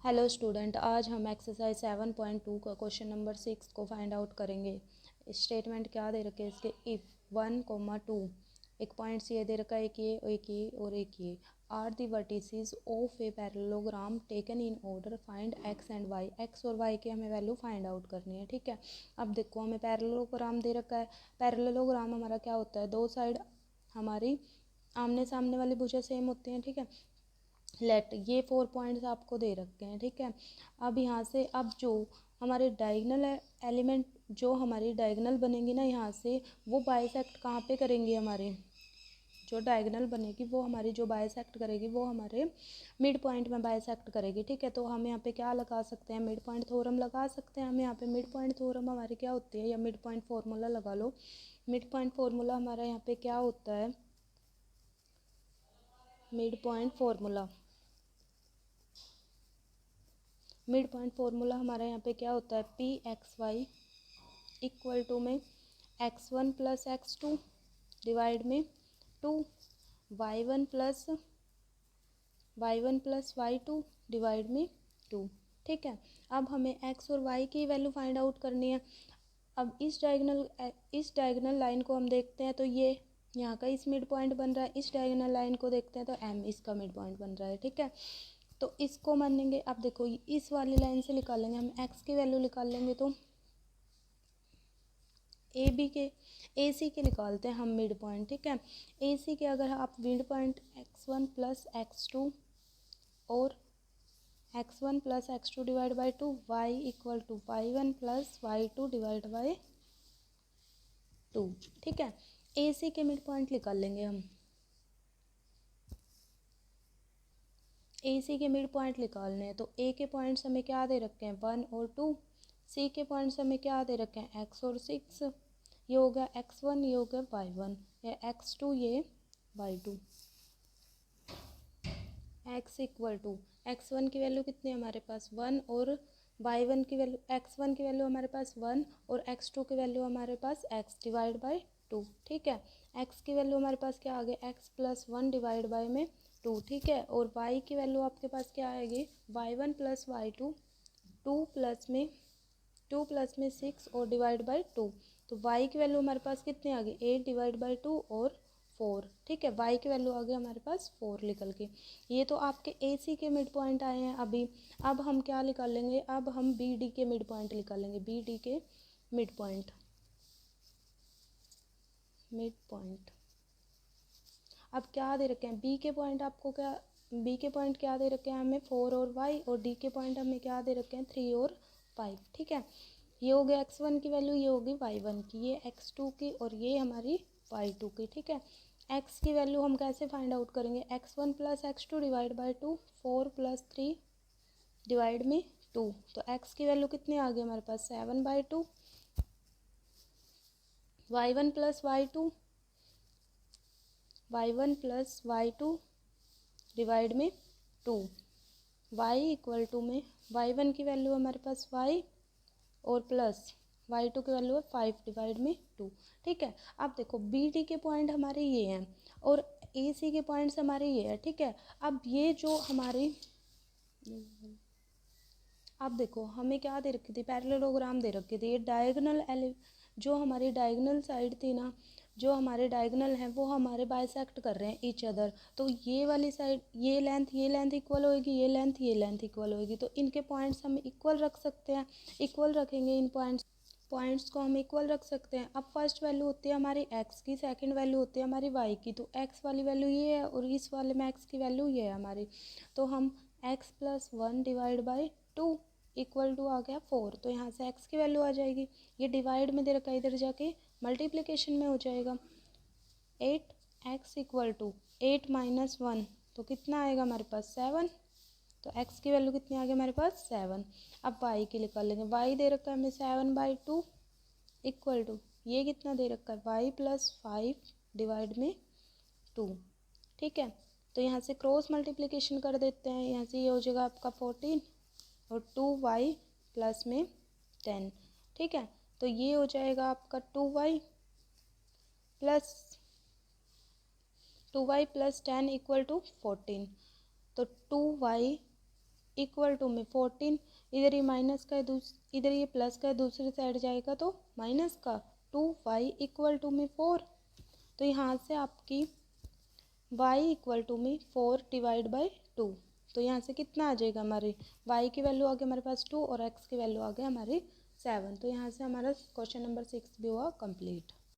Hello student, आज हम exercise 7.2 का क्वेश्चन नंबर 6 को फाइंड आउट करेंगे। स्टेटमेंट क्या दे रखे हैं इसके, इफ़ 1, 2 एक पॉइंट ये दे रखा है, एक ये और एक ये are the vertices of a parallelogram taken in order, find x and y. X और वाई की हमें वैल्यू फाइंड आउट करनी है। ठीक है, अब देखो हमें पैरेललोग्राम दे रखा है। पैरेललोग्राम हमारा क्या होता है, दो साइड हमारी आमने सामने वाली भुजा सेम होती हैं। ठीक है, लेट ये 4 पॉइंट्स आपको दे रखे हैं। ठीक है, अब यहाँ से अब जो हमारे डायगनल एलिमेंट, जो हमारी डायगनल बनेगी ना यहाँ से, वो बाइसेक्ट कहाँ पे करेंगी, हमारे जो डायगनल बनेगी वो हमारी जो बाइसेक्ट करेगी वो हमारे मिड पॉइंट में बाइसेक्ट करेगी। ठीक है, तो हम यहाँ पे क्या लगा सकते हैं, मिड पॉइंट थ्योरम लगा सकते हैं। हम यहाँ पे मिड पॉइंट थ्योरम हमारी क्या होती है, या मिड पॉइंट फार्मूला लगा लो। मिड पॉइंट फार्मूला हमारा यहाँ पे क्या होता है, mid point formula mid point formula हमारे यहाँ पे क्या होता है, P x y equal to में x1 प्लस x2 डिवाइड में 2 y1 प्लस y2 डिवाइड में 2। ठीक है, अब हमें x और y की वैल्यू फाइंड आउट करनी है। अब इस डायगनल लाइन को हम देखते हैं तो ये यहाँ का इस मिड पॉइंट बन रहा है। इस डायगनल लाइन को देखते हैं तो m इसका मिड पॉइंट बन रहा है। ठीक है, तो इसको मानेंगे। अब देखो इस वाली लाइन से निकालेंगे हम x की वैल्यू निकाल लेंगे, तो ए सी के निकालते हैं हम मिड पॉइंट। ठीक है, ए सी के अगर आप mid point x1 plus x2 और x1 plus x2 divide by 2 y equal to y1 plus y2 divide by 2। ठीक है, ए सी के मिड पॉइंट निकाल लेंगे हम। ए सी के मिड पॉइंट निकालने हैं तो ए के पॉइंट्स हमें क्या दे रखे हैं, 1 और 2। सी के पॉइंट्स हमें क्या दे रखे हैं, x और 6। ये हो गया x1, ये हो गया y1, या x2, ये y2। x equal to x1 की वैल्यू कितनी है हमारे पास 1, और y1 की वैल्यू, x1 की वैल्यू हमारे पास 1 और x2 की वैल्यू हमारे पास x डिवाइड बाई 2। ठीक है, x की वैल्यू हमारे पास क्या आ गई, x प्लस 1 डिवाइड बाई में 2। ठीक है, और y की वैल्यू आपके पास क्या आएगी, y1 प्लस y2, 2 प्लस में 6 और डिवाइड बाई 2। तो y की वैल्यू हमारे पास कितनी आ गई, 8 डिवाइड बाई 2 और 4। ठीक है, y की वैल्यू आ गई हमारे पास 4 निकल के। ये तो आपके ए सी के मिड पॉइंट आए हैं अभी। अब हम क्या निकालेंगे, अब हम बी डी के मिड पॉइंट निकालेंगे। बी डी के मिड पॉइंट अब क्या दे रखे हैं, बी के पॉइंट आपको क्या, बी के पॉइंट क्या दे रखे हैं हमें, 4 और y, और डी के पॉइंट हमें क्या दे रखे हैं, 3 और 5। ठीक है, ये हो गया x1 की वैल्यू, ये होगी y1 की, ये x2 की, और ये हमारी y2 की। ठीक है, x की वैल्यू हम कैसे फाइंड आउट करेंगे, x1 plus x2 divide by 2, 4 plus 3 divide में 2। तो x की वैल्यू कितनी आ गई हमारे पास, 7/2। y1 प्लस y2 डिवाइड में 2। y इक्वल टू में y1 की वैल्यू हमारे पास y, और प्लस y2 की वैल्यू है 5 डिवाइड में 2। ठीक है, अब देखो बी डी के पॉइंट हमारे ये हैं और ए सी के पॉइंट्स हमारे ये हैं। ठीक है, अब ये जो हमारी, अब देखो हमें क्या दे रखी थी, पैरेललोग्राम दे रखी थी। ये डायगनल जो हमारी डायगनल साइड थी ना, जो हमारे डायगनल हैं वो हमारे बाइसेक्ट कर रहे हैं ईच अदर। तो ये वाली साइड, ये लेंथ इक्वल होएगी, ये लेंथ इक्वल होएगी, तो इनके पॉइंट्स हम इक्वल रख सकते हैं। इक्वल रखेंगे इन पॉइंट्स को हम इक्वल रख सकते हैं। अब फर्स्ट वैल्यू होती है हमारी x की, सेकंड वैल्यू होती है हमारी y की। तो x वाली वैल्यू ये है और इस वाले में x की वैल्यू ये है हमारी। तो हम x plus 1 divide by 2 equal to आ गया 4। तो यहाँ से x की वैल्यू आ जाएगी, ये डिवाइड में दे रखा है, इधर जाके मल्टीप्लिकेशन में हो जाएगा। 8x इक्वल टू 8 माइनस 1, तो कितना आएगा हमारे पास 7। तो x की वैल्यू कितनी आ गई हमारे पास 7। अब y की निकाल लेंगे, y दे रखा है हमें 7/2 इक्वल टू, ये कितना दे रखा है, y प्लस 5 डिवाइड में 2। ठीक है, तो यहाँ से क्रॉस मल्टीप्लिकेशन कर देते हैं, यहाँ से ये हो जाएगा आपका 14 और 2y प्लस में 10। ठीक है, तो ये हो जाएगा आपका 2y प्लस 10 इक्वल टू 14। तो 2y इक्वल टू में 14, इधर ये माइनस का है, इधर ये प्लस का है, दूसरी साइड जाएगा तो माइनस का, 2y इक्वल टू में 4। तो यहाँ से आपकी y इक्वल टू में 4 डिवाइड बाई 2। तो यहाँ से कितना आ जाएगा, हमारे y की वैल्यू आ गई हमारे पास 2 और x की वैल्यू आ गई हमारी 7। तो यहाँ से हमारा क्वेश्चन नंबर 6 भी हुआ कंप्लीट।